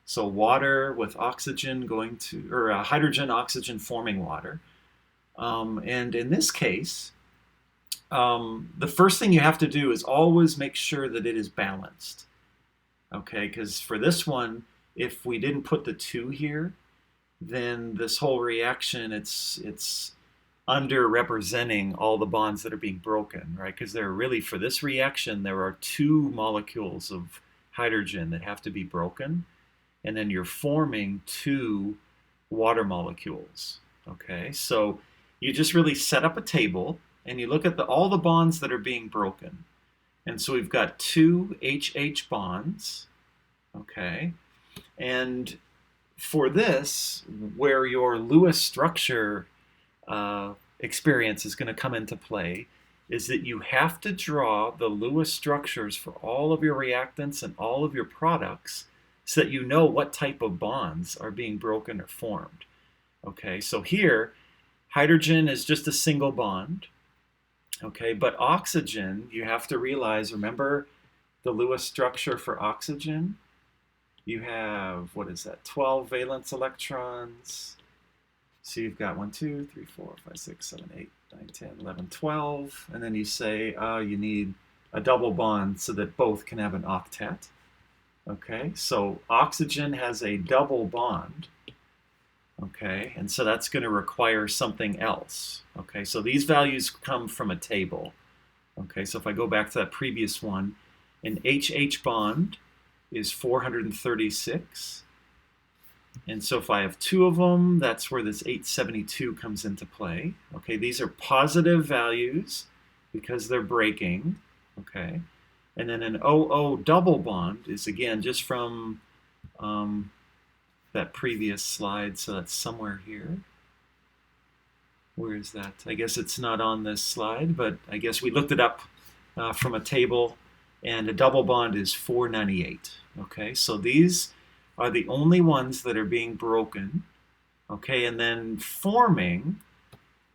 So water with oxygen going to, or hydrogen, oxygen forming water. And in this case, the first thing you have to do is always make sure that it is balanced. Okay, because for this one, if we didn't put the 2 here, then this whole reaction, it's underrepresenting all the bonds that are being broken, right? Because there are really, for this reaction, there are 2 molecules of hydrogen that have to be broken, and then you're forming 2 water molecules, okay? So you just really set up a table and you look at all the bonds that are being broken. And so we've got two HH bonds, okay? And for this, where your Lewis structure experience is going to come into play, is that you have to draw the Lewis structures for all of your reactants and all of your products so that you know what type of bonds are being broken or formed. Okay, so here, hydrogen is just a single bond. Okay, but oxygen, you have to realize, remember the Lewis structure for oxygen? You have, what is that, 12 valence electrons. So you've got 1, 2, 3, 4, 5, 6, 7, 8, 9, 10, 11, 12. And then you say, you need a double bond so that both can have an octet. Okay, so oxygen has a double bond. Okay, and so that's going to require something else. Okay, so these values come from a table. Okay, so if I go back to that previous one, an HH bond is 436. And so if I have two of them, that's where this 872 comes into play. Okay, these are positive values because they're breaking. Okay, and then an OO double bond is, again, just from that previous slide, so that's somewhere here. Where is that? I guess it's not on this slide, but I guess we looked it up from a table, and a double bond is 498. Okay, so these are the only ones that are being broken. Okay, and then forming,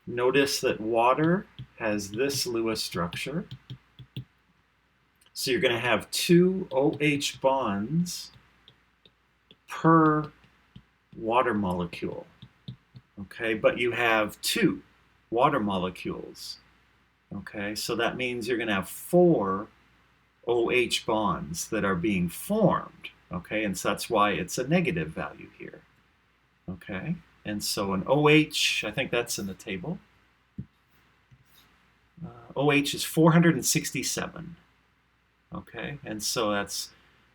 notice that water has this Lewis structure. So you're going to have two OH bonds per water molecule. Okay, but you have two water molecules. Okay, so that means you're going to have 4 OH bonds that are being formed. Okay, and so that's why it's a negative value here. Okay, and so an OH, I think that's in the table. OH is 467. Okay, and so that's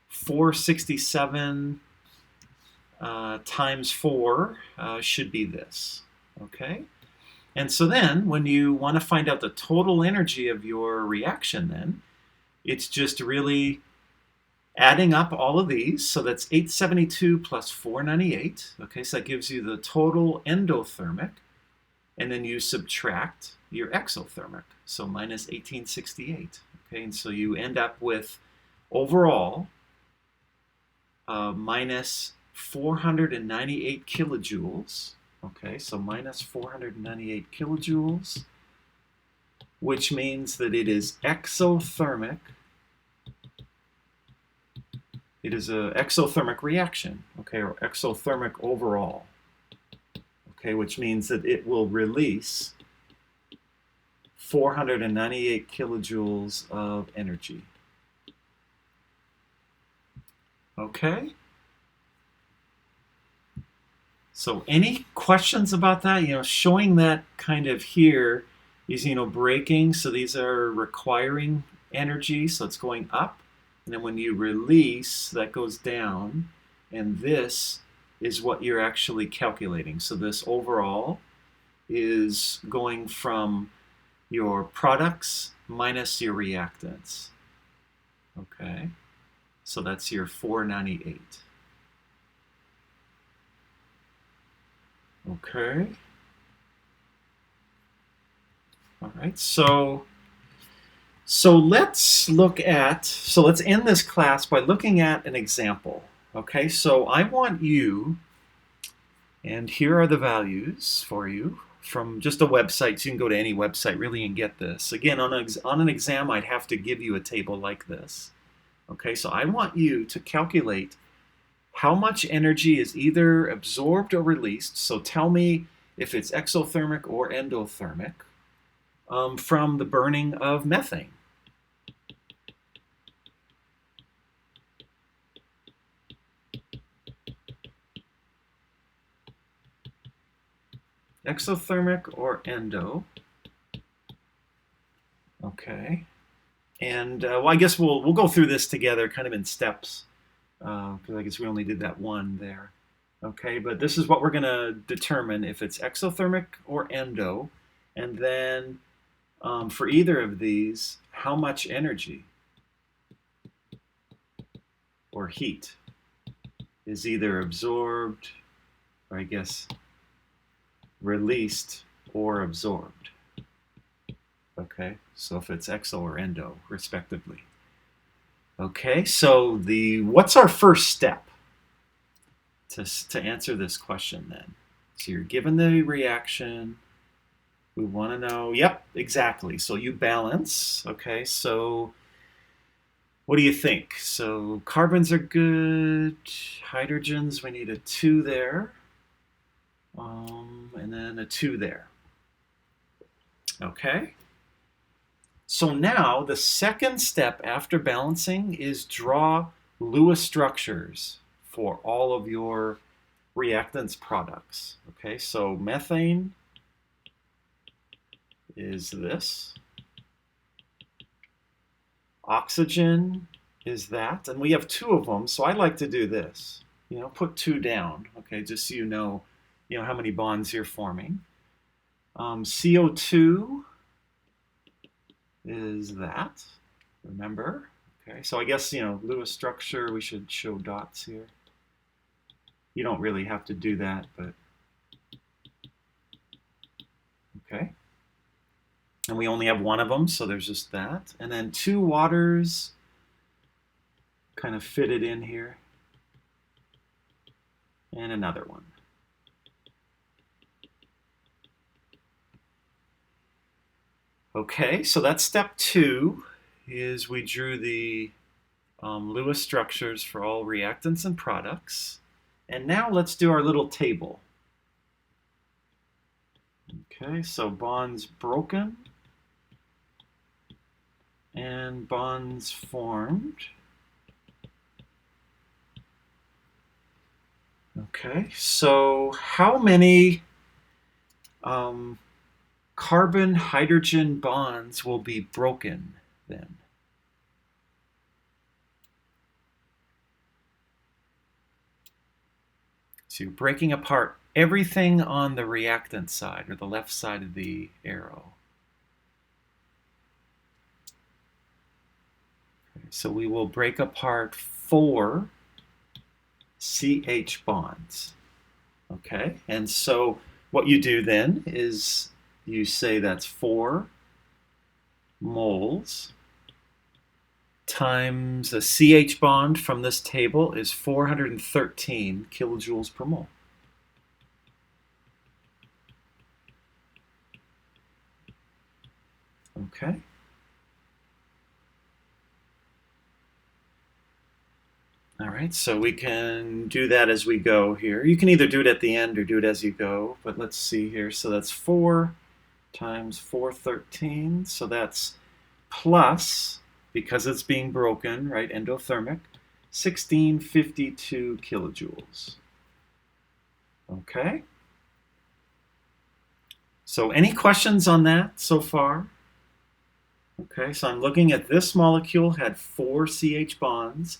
467 times 4 should be this. Okay, and so then when you want to find out the total energy of your reaction, then it's just really adding up all of these. So that's 872 plus 498. Okay, so that gives you the total endothermic, and then you subtract your exothermic, so minus 1868. Okay, and so you end up with overall minus 498 kilojoules. Okay, so minus 498 kilojoules, which means that it is exothermic. It is an exothermic reaction, okay, or exothermic overall, okay, which means that it will release 498 kilojoules of energy. Okay? So any questions about that? You know, showing that kind of here is, you know, breaking. So these are requiring energy, so it's going up. And then when you release, that goes down. And this is what you're actually calculating. So this overall is going from your products minus your reactants. Okay? So that's your 498. Okay. All right. So let's end this class by looking at an example. Okay. So I want you, and here are the values for you from just a website. So you can go to any website really and get this. Again, on an exam, I'd have to give you a table like this. Okay. So I want you to calculate how much energy is either absorbed or released. So tell me if it's exothermic or endothermic from the burning of methane. Exothermic or endo. Okay. And well, I guess we'll go through this together kind of in steps. Because I guess we only did that one there. Okay, but this is what we're going to determine if it's exothermic or endo. And then for either of these, how much energy or heat is either absorbed, or I guess released or absorbed. Okay, so if it's exo or endo, respectively. Okay, so what's our first step to answer this question then? So you're given the reaction. We want to know, yep, exactly. So you balance. Okay, so what do you think? So carbons are good. Hydrogens, we need a 2 there. And then a 2 there. Okay. So now the second step after balancing is draw Lewis structures for all of your reactants products. Okay, so methane is this. Oxygen is that. And we have 2 of them, so I like to do this. Put 2 down, okay, just so you know how many bonds you're forming. CO2 is that, remember? Okay, so I guess, Lewis structure, we should show dots here. You don't really have to do that, but okay. And we only have 1 of them, so there's just that. And then 2 waters kind of fitted in here. And another one. Okay, so that's step 2, is we drew the Lewis structures for all reactants and products. And now let's do our little table. Okay, so bonds broken and bonds formed. Okay, so how many carbon-hydrogen bonds will be broken then? So you're breaking apart everything on the reactant side, or the left side of the arrow. Okay, so we will break apart 4 CH bonds. Okay, and so what you do then is you say that's 4 moles times a CH bond from this table is 413 kilojoules per mole. Okay. All right, so we can do that as we go here. You can either do it at the end or do it as you go, but let's see here. So that's 4 times 413, so that's plus, because it's being broken, right, endothermic, 1652 kilojoules. Okay. So any questions on that so far? Okay, so I'm looking at this molecule, had 4 CH bonds,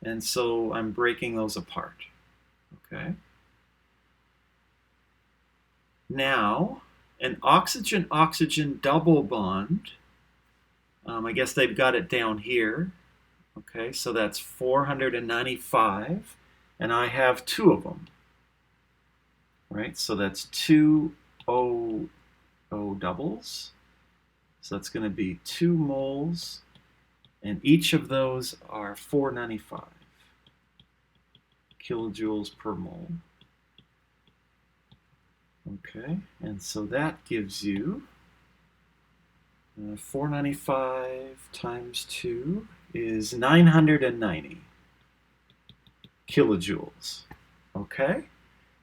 and so I'm breaking those apart. Okay. Now, an oxygen-oxygen double bond, I guess they've got it down here. Okay, so that's 495, and I have 2 of them. Right, so that's 2 O doubles. So that's going to be 2 moles, and each of those are 495 kilojoules per mole. Okay, and so that gives you 495 times 2 is 990 kilojoules. Okay,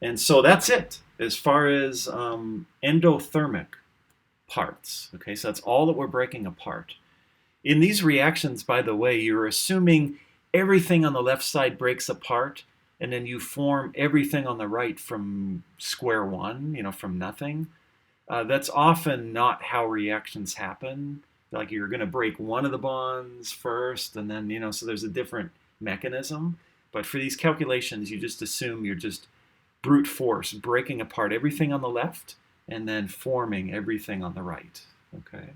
and so that's it as far as endothermic parts. Okay, so that's all that we're breaking apart. In these reactions, by the way, you're assuming everything on the left side breaks apart, and then you form everything on the right from square one, from nothing. That's often not how reactions happen. Like you're going to break one of the bonds first, and then, so there's a different mechanism. But for these calculations, you just assume you're just brute force breaking apart everything on the left and then forming everything on the right. Okay.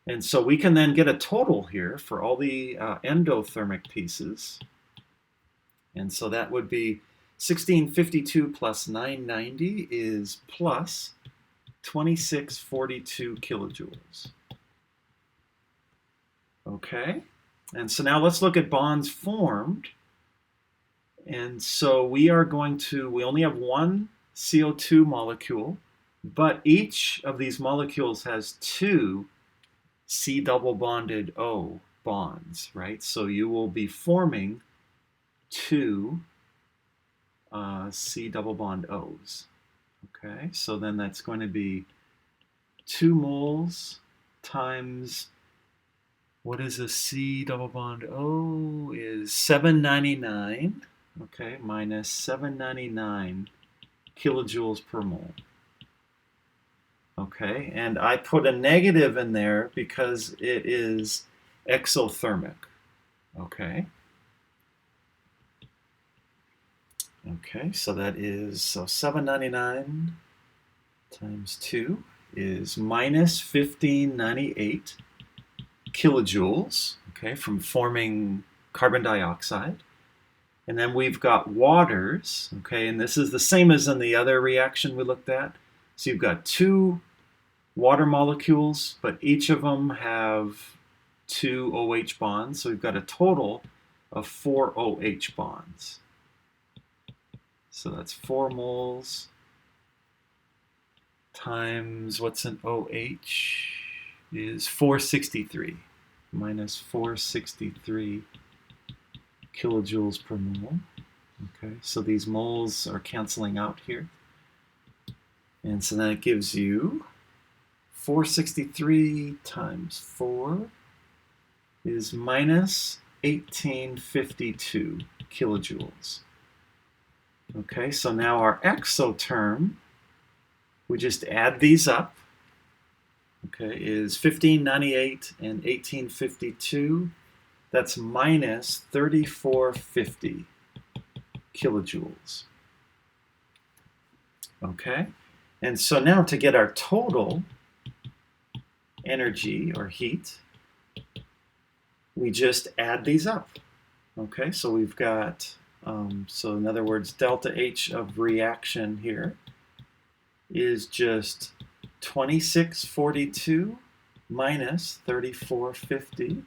And so we can then get a total here for all the endothermic pieces. And so that would be 1652 plus 990 is plus 2642 kilojoules. Okay, and so now let's look at bonds formed. And so we only have one CO2 molecule, but each of these molecules has two C double bonded O bonds, right? So you will be forming two C double bond O's. Okay, so then that's going to be 2 moles times, what is a C double bond O? Is 799, okay, minus 799 kilojoules per mole. Okay, and I put a negative in there because it is exothermic. Okay. Okay, so that is, so 799 times 2 is minus 1598 kilojoules, okay, from forming carbon dioxide. And then we've got waters, okay, and this is the same as in the other reaction we looked at. So you've got two water molecules, but each of them have two OH bonds. So we've got a total of 4 OH bonds. So that's 4 moles times what's an OH is 463, minus 463 kilojoules per mole. Okay, so these moles are canceling out here. And so then it gives you 463 times 4 is minus 1852 kilojoules. Okay, so now our exotherm, we just add these up, okay, is 1598 and 1852. That's minus 3450 kilojoules. Okay, and so now to get our total energy or heat, we just add these up. Okay, so we've got, so in other words, delta H of reaction here is just 2642 minus 3450.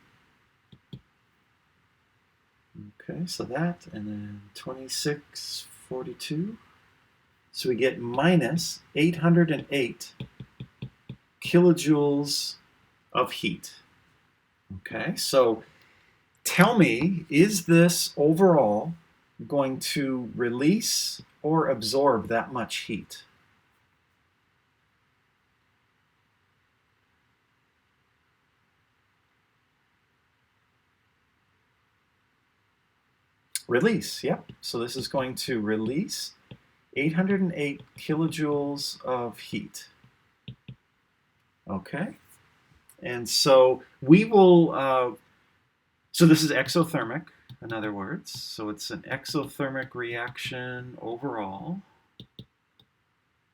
Okay, so that, and then 2642. So we get minus 808 kilojoules of heat. Okay, so tell me, is this overall going to release or absorb that much heat? Release, yep. So this is going to release 808 kilojoules of heat. Okay, and so we will, so this is exothermic, in other words. So it's an exothermic reaction overall.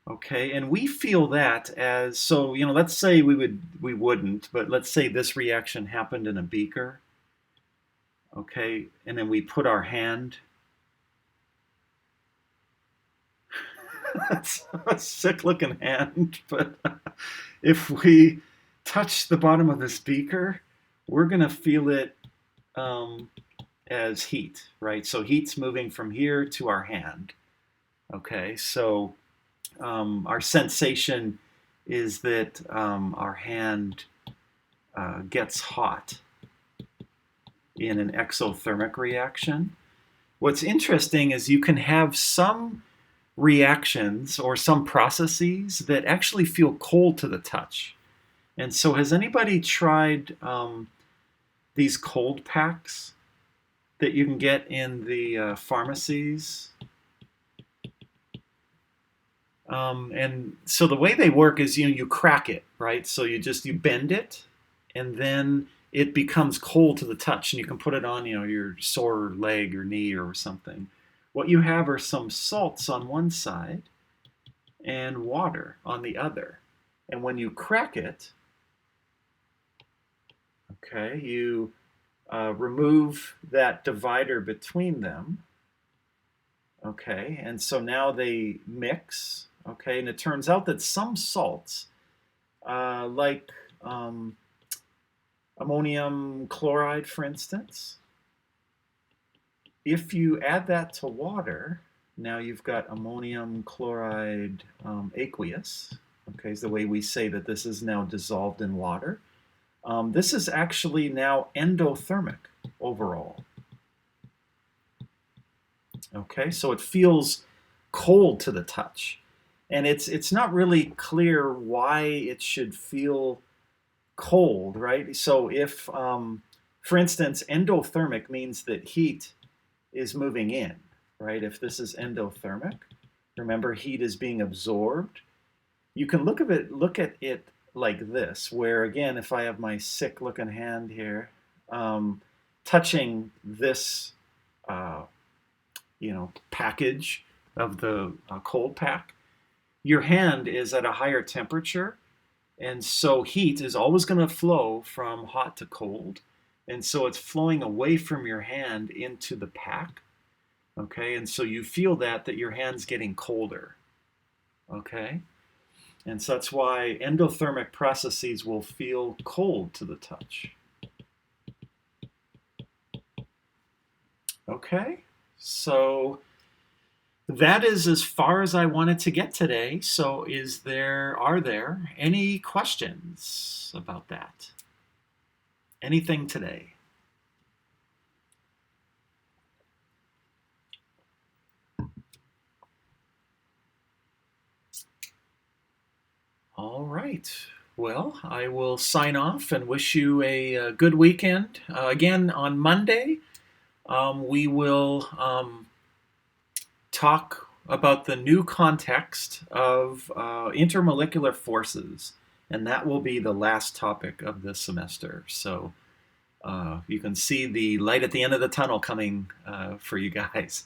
Okay, and we feel that as, so, you know, let's say we wouldn't, but let's say this reaction happened in a beaker. Okay, and then we put our hand. That's a sick looking hand, but if we touch the bottom of this beaker, we're going to feel it as heat, right? So heat's moving from here to our hand. Okay, so our sensation is that our hand gets hot in an exothermic reaction. What's interesting is you can have some reactions or some processes that actually feel cold to the touch. And so has anybody tried these cold packs that you can get in the pharmacies? And so the way they work is, you know, you crack it, right? So you bend it, and then it becomes cold to the touch, and you can put it on, you know, your sore leg or knee or something. What you have are some salts on one side and water on the other. And when you crack it, Okay, you remove that divider between them. Okay, and so now they mix. Okay, and it turns out that some salts, like um, ammonium chloride, for instance, if you add that to water, now you've got ammonium chloride aqueous. Okay, is the way we say that this is now dissolved in water. This is actually now endothermic overall. Okay, so it feels cold to the touch. And it's not really clear why it should feel cold, right? So if, for instance, endothermic means that heat is moving in, right? If this is endothermic, remember heat is being absorbed. You can look at it like this, where again, if I have my sick looking hand here, touching this, uh, package of the cold pack, your hand is at a higher temperature, and so heat is always going to flow from hot to cold, and so it's flowing away from your hand into the pack. Okay, and so you feel that your hand's getting colder. Okay, and so that's why endothermic processes will feel cold to the touch. Okay, so that is as far as I wanted to get today. So are there any questions about that? Anything today? All right. Well, I will sign off and wish you a good weekend. Again, on Monday, we will talk about the new context of intermolecular forces, and that will be the last topic of this semester. So you can see the light at the end of the tunnel coming for you guys.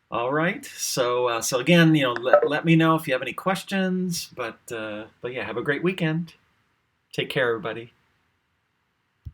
All right. So again, let me know if you have any questions. But yeah, have a great weekend. Take care, everybody.